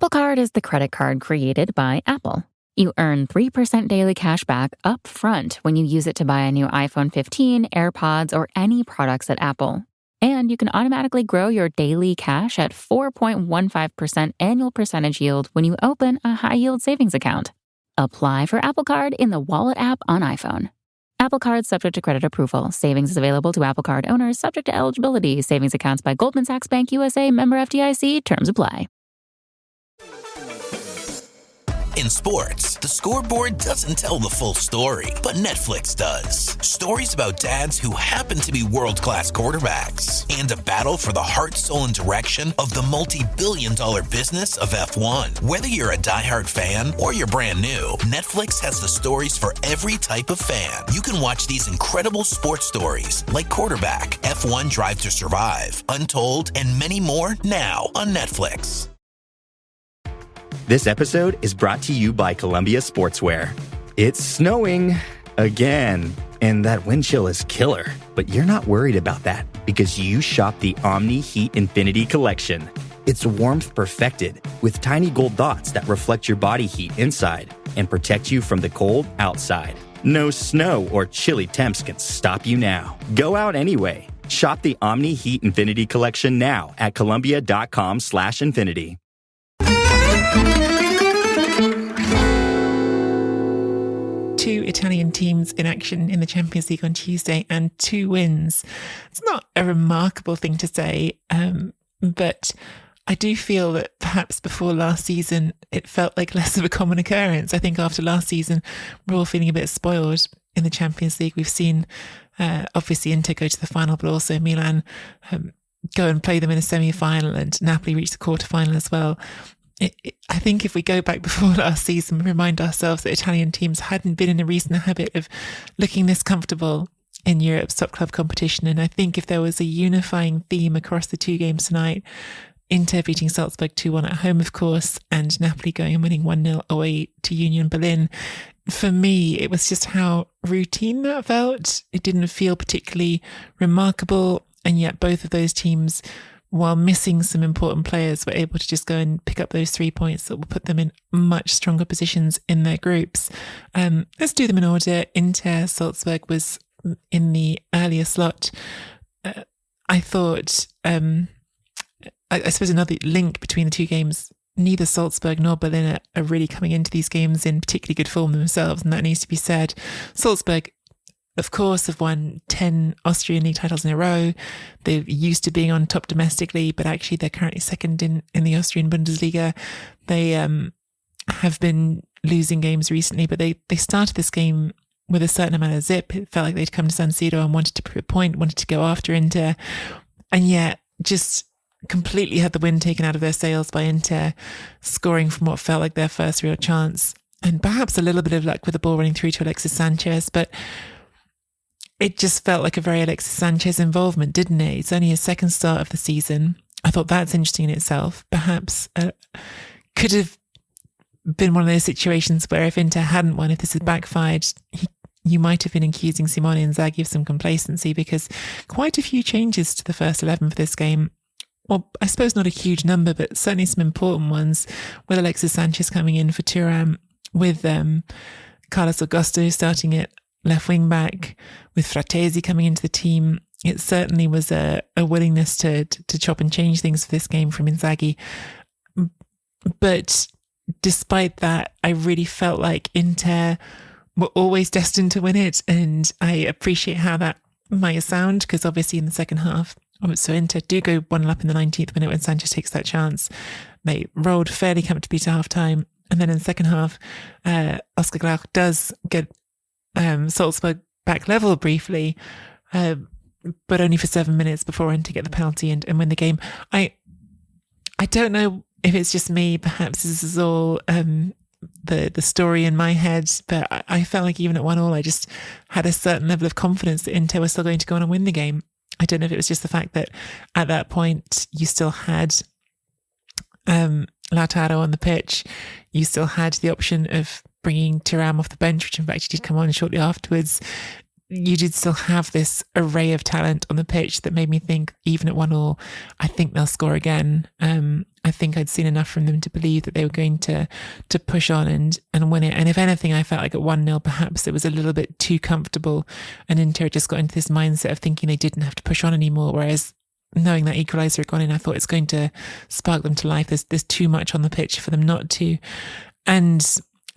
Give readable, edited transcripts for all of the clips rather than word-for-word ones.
Apple Card is the credit card created by Apple. You earn 3% daily cash back up front when you use it to buy a new iPhone 15, AirPods, or any products at Apple. And you can automatically grow your daily cash at 4.15% annual percentage yield when you open a high-yield savings account. Apply for Apple Card in the Wallet app on iPhone. Apple Card subject to credit approval. Savings is available to Apple Card owners subject to eligibility. Savings accounts by Goldman Sachs Bank USA, member FDIC. Terms apply. In sports, the scoreboard doesn't tell the full story, but Netflix does. Stories about dads who happen to be world-class quarterbacks and a battle for the heart, soul, and direction of the multi-billion-dollar business of F1. Whether you're a diehard fan or you're brand new, Netflix has the stories for every type of fan. You can watch these incredible sports stories like Quarterback, F1 Drive to Survive, Untold, and many more now on Netflix. This episode is brought to you by Columbia Sportswear. It's snowing again, and that wind chill is killer. But you're not worried about that because you shop the Omni Heat Infinity Collection. It's warmth perfected with tiny gold dots that reflect your body heat inside and protect you from the cold outside. No snow or chilly temps can stop you now. Go out anyway. Shop the Omni Heat Infinity Collection now at Columbia.com/infinity. Two Italian teams in action in the Champions League on Tuesday and 2 wins. It's not a remarkable thing to say, but I do feel that perhaps before last season, it felt like less of a common occurrence. I think after last season, we're all feeling a bit spoiled in the Champions League. We've seen, obviously, Inter go to the final, but also Milan go and play them in a semi-final, and Napoli reach the quarter-final as well. I think if we go back before last season, we remind ourselves that Italian teams hadn't been in a recent habit of looking this comfortable in Europe's top club competition. And I think if there was a unifying theme across the 2 games tonight, Inter beating Salzburg 2-1 at home, of course, and Napoli going and winning 1-0 away to Union Berlin. For me, it was just how routine that felt. It didn't feel particularly remarkable. And yet both of those teams, while missing some important players, were able to just go and pick up those 3 points that will put them in much stronger positions in their groups. Let's do them in order. Inter, Salzburg was in the earlier slot. I thought, I suppose another link between the 2 games, neither Salzburg nor Berlin are really coming into these games in particularly good form themselves, and that needs to be said. Salzburg, of course, have won 10 Austrian league titles in a row. They're used to being on top domestically, but actually they're currently second in the Austrian Bundesliga. They have been losing games recently, but they started this game with a certain amount of zip. It felt like they'd come to San Siro and wanted to prove a point, wanted to go after Inter, and yet just completely had the wind taken out of their sails by Inter, scoring from what felt like their first real chance, and perhaps a little bit of luck with the ball running through to Alexis Sanchez, but it just felt like a very Alexis Sanchez involvement, didn't it? It's only his second start of the season. I thought that's interesting in itself. Perhaps could have been one of those situations where if Inter hadn't won, if this had backfired, you might have been accusing Simone Inzaghi of some complacency, because quite a few changes to the first 11 for this game. Well, I suppose not a huge number, but certainly some important ones, with Alexis Sanchez coming in for Thuram, with Carlos Augusto starting at left wing back, with Fratesi coming into the team. It certainly was a willingness to chop and change things for this game from Inzaghi. But despite that, I really felt like Inter were always destined to win it. And I appreciate how that might sound, because obviously in the second half, so Inter do go 1-0 up in the 19th minute when Sanchez takes that chance. They rolled fairly comfortably to half time. And then in the second half, Oscar Glauch does get Salzburg back level briefly, but only for 7 minutes before Inter get the penalty and win the game. I don't know if it's just me. Perhaps this is all the story in my head, but I felt like even at 1-1, I just had a certain level of confidence that Inter was still going to go on and win the game. I don't know if it was just the fact that at that point you still had Lautaro on the pitch. You still had the option of bringing Thuram off the bench, which in fact he did come on shortly afterwards. you did still have this array of talent on the pitch that made me think, even at 1-1, I think they'll score again. I think I'd seen enough from them to believe that they were going to push on and win it. And if anything, I felt like at 1-0, perhaps it was a little bit too comfortable, and Inter just got into this mindset of thinking they didn't have to push on anymore. Whereas knowing that equaliser had gone in, I thought it's going to spark them to life. There's too much on the pitch for them not to. And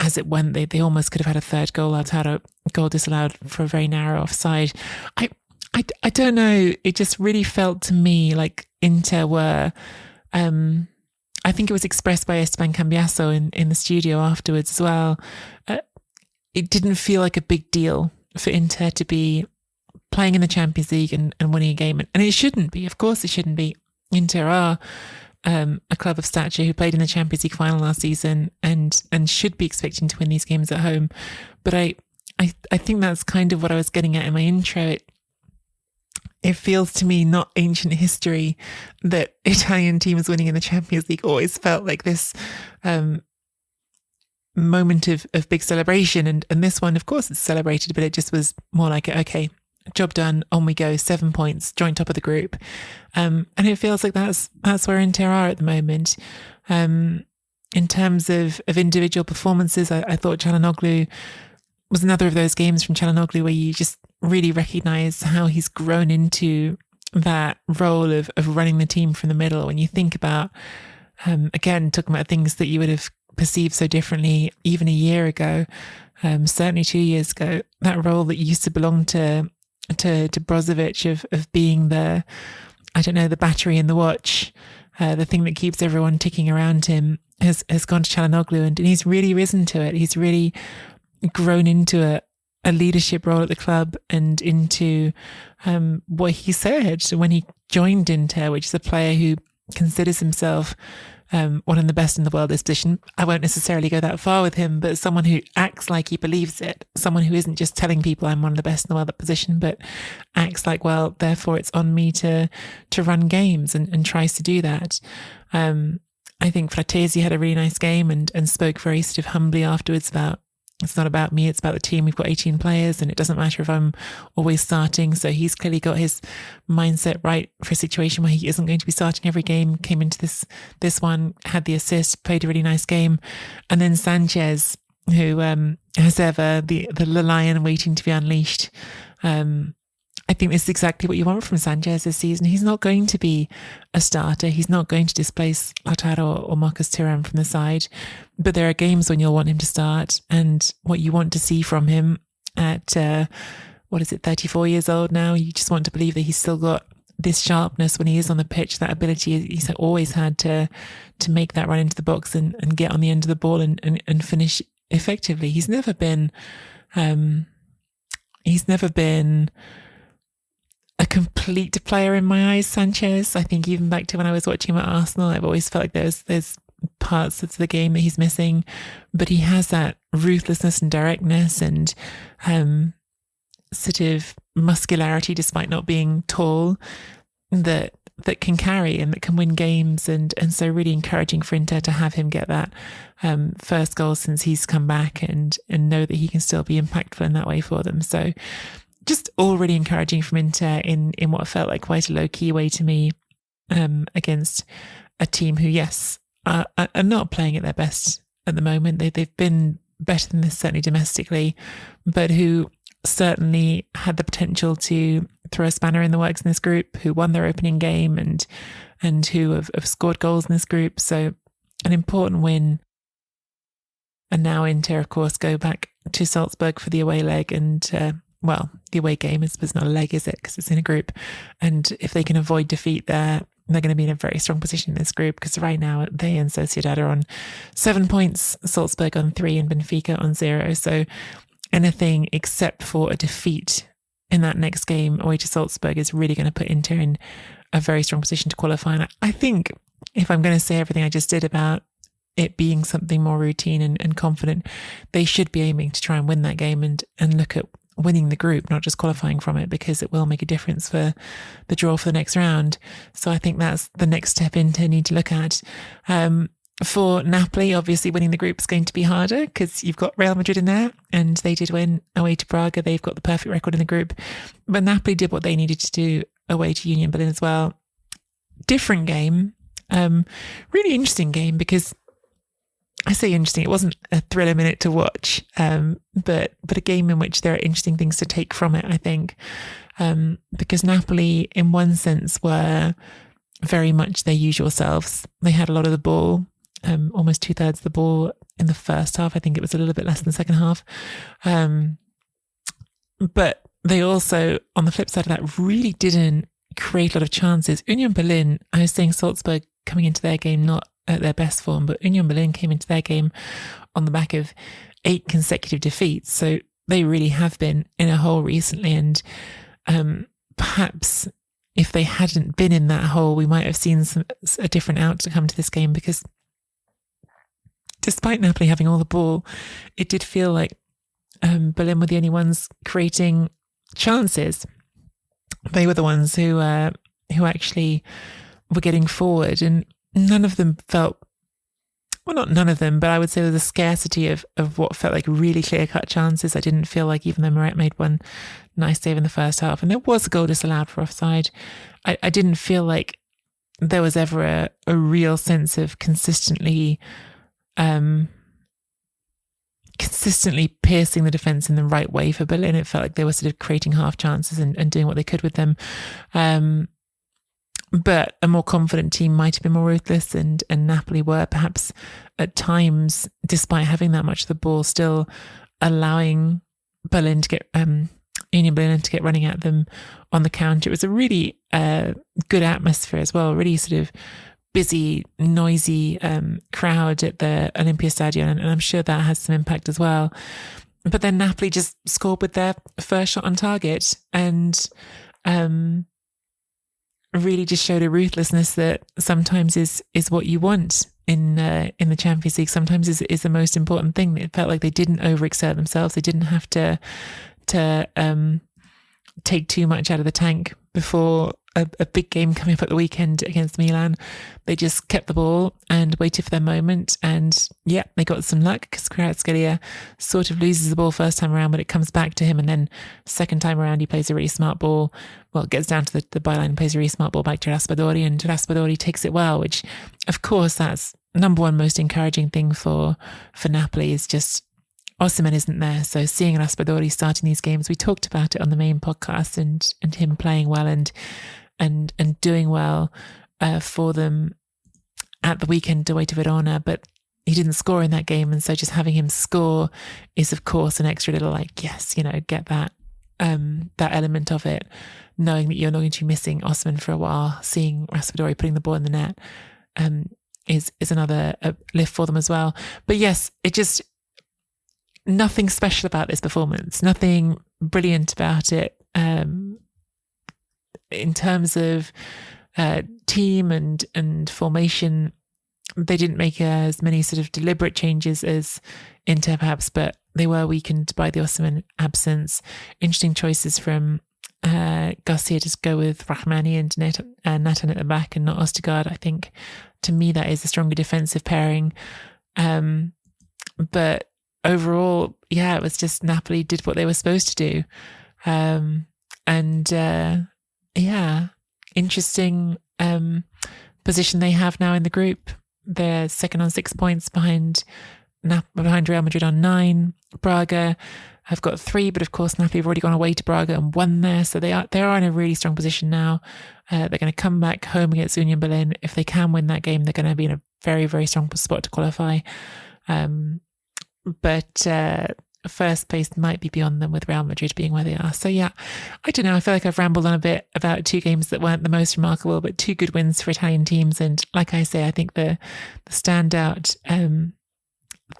as it went, they almost could have had a third goal. Lautaro goal disallowed for a very narrow offside. I don't know. It just really felt to me like Inter were, I think it was expressed by Esteban Cambiaso in the studio afterwards as well. It didn't feel like a big deal for Inter to be playing in the Champions League and winning a game. And it shouldn't be. Of course it shouldn't be. Inter are a club of stature who played in the Champions League final last season and should be expecting to win these games at home. But I think that's kind of what I was getting at in my intro. It feels to me not ancient history that Italian teams winning in the Champions League always felt like this moment of big celebration. And this one, of course, it's celebrated, but it just was more like, okay, job done, on we go, 7 points, joint top of the group. And it feels like that's where Inter are at the moment. In terms of individual performances, I thought Çalhanoğlu was another of those games from Çalhanoğlu where you just really recognise how he's grown into that role of running the team from the middle. When you think about, again, talking about things that you would have perceived so differently even a year ago, certainly 2 years ago, that role that used to belong to Brozovic of being the battery in the watch, the thing that keeps everyone ticking around him has gone to Çalhanoğlu, and he's really risen to it. He's really grown into a leadership role at the club and into what he said when he joined Inter, which is a player who considers himself one of the best in the world at this position. I won't necessarily go that far with him, but someone who acts like he believes it, someone who isn't just telling people I'm one of the best in the world at that position, but acts like, well, therefore it's on me to run games and tries to do that. I think Fratesi had a really nice game and spoke very sort of humbly afterwards about, it's not about me, it's about the team. We've got 18 players and it doesn't matter if I'm always starting. So he's clearly got his mindset right for a situation where he isn't going to be starting every game. Came into this one, had the assist, played a really nice game. And then Sanchez, who as ever, the lion waiting to be unleashed. I think this is exactly what you want from Sanchez this season. He's not going to be a starter. He's not going to displace Lautaro or Marcus Thuram from the side. But there are games when you'll want him to start. And what you want to see from him at, 34 years old now, you just want to believe that he's still got this sharpness when he is on the pitch, that ability he's always had to make that run into the box and get on the end of the ball and finish effectively. He's never been a complete player in my eyes, Sanchez. I think even back to when I was watching him at Arsenal, I've always felt like there's parts of the game that he's missing, but he has that ruthlessness and directness and sort of muscularity, despite not being tall, that can carry and that can win games, and so really encouraging for Inter to have him get that first goal since he's come back and know that he can still be impactful in that way for them. So just all really encouraging from Inter in what felt like quite a low-key way to me, against a team who, yes, are not playing at their best at the moment. They've been better than this, certainly domestically, but who certainly had the potential to throw a spanner in the works in this group, who won their opening game and who have scored goals in this group. So an important win. And now Inter, of course, go back to Salzburg for the away leg and the away game is not a leg, is it? Because it's in a group. And if they can avoid defeat there, they're going to be in a very strong position in this group, because right now they and Sociedad are on 7 points, Salzburg on 3 and Benfica on 0. So anything except for a defeat in that next game away to Salzburg is really going to put Inter in a very strong position to qualify. And I think if I'm going to say everything I just did about it being something more routine and confident, they should be aiming to try and win that game and look at winning the group, not just qualifying from it, because it will make a difference for the draw for the next round. So I think that's the next step Inter need to look at. For Napoli, obviously winning the group is going to be harder because you've got Real Madrid in there, and they did win away to Braga. They've got the perfect record in the group. But Napoli did what they needed to do away to Union Berlin as well. Different game. Really interesting game because, I say interesting, it wasn't a thriller minute to watch, but a game in which there are interesting things to take from it, I think. Because Napoli, in one sense, were very much their usual selves. They had a lot of the ball. Almost 2/3 of the ball in the first half. I think it was a little bit less in the second half. But they also, on the flip side of that, really didn't create a lot of chances. Union Berlin, I was saying Salzburg coming into their game not at their best form, but Union Berlin came into their game on the back of 8 consecutive defeats. So they really have been in a hole recently. And perhaps if they hadn't been in that hole, we might have seen a different outcome to this game, because despite Napoli having all the ball, it did feel like Berlin were the only ones creating chances. They were the ones who actually were getting forward, and none of them felt, well, not none of them, but I would say there was a scarcity of what felt like really clear-cut chances. I didn't feel like, even though Moret made one nice save in the first half, and there was a goal disallowed for offside, I didn't feel like there was ever a real sense of consistently piercing the defence in the right way for Berlin. It felt like they were sort of creating half chances and doing what they could with them. But a more confident team might have been more ruthless, and Napoli were perhaps at times, despite having that much of the ball, still allowing Berlin to get Union Berlin to get running at them on the counter. It was a really good atmosphere as well, really sort of busy, noisy crowd at the Olympiastadion, and I'm sure that has some impact as well. But then Napoli just scored with their first shot on target, and really just showed a ruthlessness that sometimes is what you want in the Champions League. Sometimes is the most important thing. It felt like they didn't overexert themselves. They didn't have to take too much out of the tank before a big game coming up at the weekend against Milan. They just kept the ball and waited for their moment, and yeah, they got some luck because Kvaratskhelia sort of loses the ball first time around, but it comes back to him, and then second time around he plays a really smart ball. Well, it gets down to the byline and plays a really smart ball back to Raspadori, and Raspadori takes it well, which of course that's number one most encouraging thing for Napoli, is just Osimhen isn't there. So seeing Raspadori starting these games, we talked about it on the main podcast, and him playing well and doing well for them at the weekend away to Verona, but he didn't score in that game, and so just having him score is of course an extra little yes, get that element of it, knowing that you're not going to be missing Osimhen for a while. Seeing Raspadori putting the ball in the net is another lift for them as well. But yes, it just, nothing special about this performance, nothing brilliant about it. In terms of team and formation, they didn't make as many sort of deliberate changes as Inter perhaps, but they were weakened by the Osimhen absence. Interesting choices from Garcia to go with Rahmani and Natan at the back and not Ostergaard. I think, to me, that is a stronger defensive pairing. But overall, yeah, it was just Napoli did what they were supposed to do. Yeah, interesting position they have now in the group. They're second on 6 points behind Real Madrid on 9. Braga have got 3, but of course Napoli have already gone away to Braga and won there, so they are in a really strong position now. They're going to come back home against Union Berlin. If they can win that game, they're going to be in a very, very strong spot to qualify. But first place might be beyond them, with Real Madrid being where they are. So yeah, I don't know. I feel like I've rambled on a bit about 2 games that weren't the most remarkable, but 2 good wins for Italian teams. And like I say, I think the standout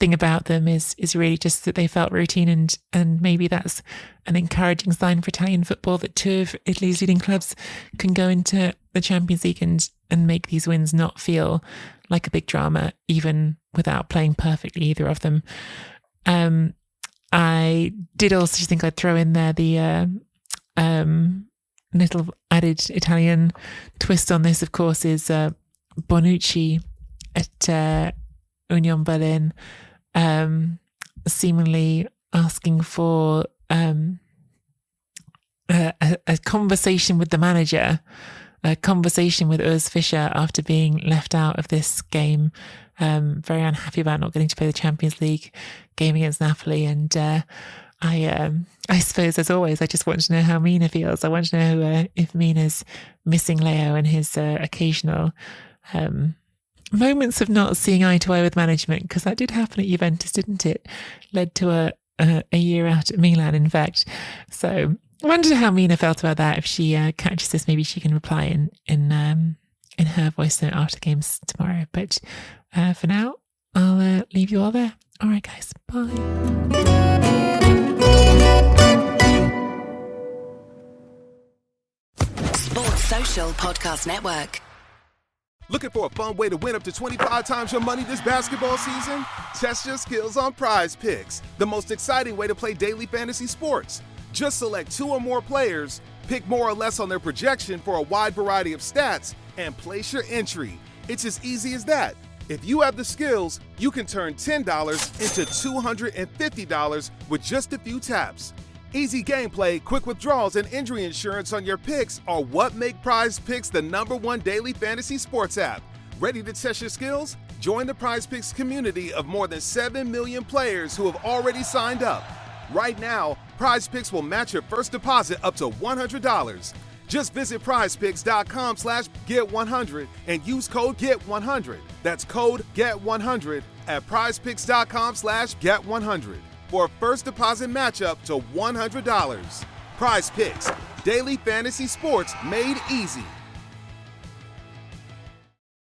thing about them is really just that they felt routine, and maybe that's an encouraging sign for Italian football, that 2 of Italy's leading clubs can go into the Champions League and make these wins not feel like a big drama, even without playing perfectly, either of them. I did also think I'd throw in there the little added Italian twist on this, of course, is Bonucci at Union Berlin, seemingly asking for a conversation with the manager, a conversation with Urs Fischer after being left out of this game. Very unhappy about not getting to play the Champions League game against Napoli. And I suppose, as always, I just want to know how Mina feels. I want to know if Mina's missing Leo and his occasional moments of not seeing eye to eye with management, because that did happen at Juventus, didn't it? Led to a year out at Milan, in fact. So I wondered how Mina felt about that. If she catches this, maybe she can reply in her voice note after games tomorrow. But for now, I'll leave you all there. All right, guys. Bye. Sports Social Podcast Network. Looking for a fun way to win up to 25 times your money this basketball season? Test your skills on Prize Picks, the most exciting way to play daily fantasy sports. Just select 2 or more players, pick more or less on their projection for a wide variety of stats, and place your entry. It's as easy as that. If you have the skills, you can turn $10 into $250 with just a few taps. Easy gameplay, quick withdrawals, and injury insurance on your picks are what make Prize Picks the #1 daily fantasy sports app. Ready to test your skills? Join the Prize Picks community of more than 7 million players who have already signed up. Right now, Prize Picks will match your first deposit up to $100. Just visit prizepicks.com/get100 and use code GET100. That's code GET100 at prizepicks.com/get100 for a first deposit matchup to $100. Prize Picks, daily fantasy sports made easy.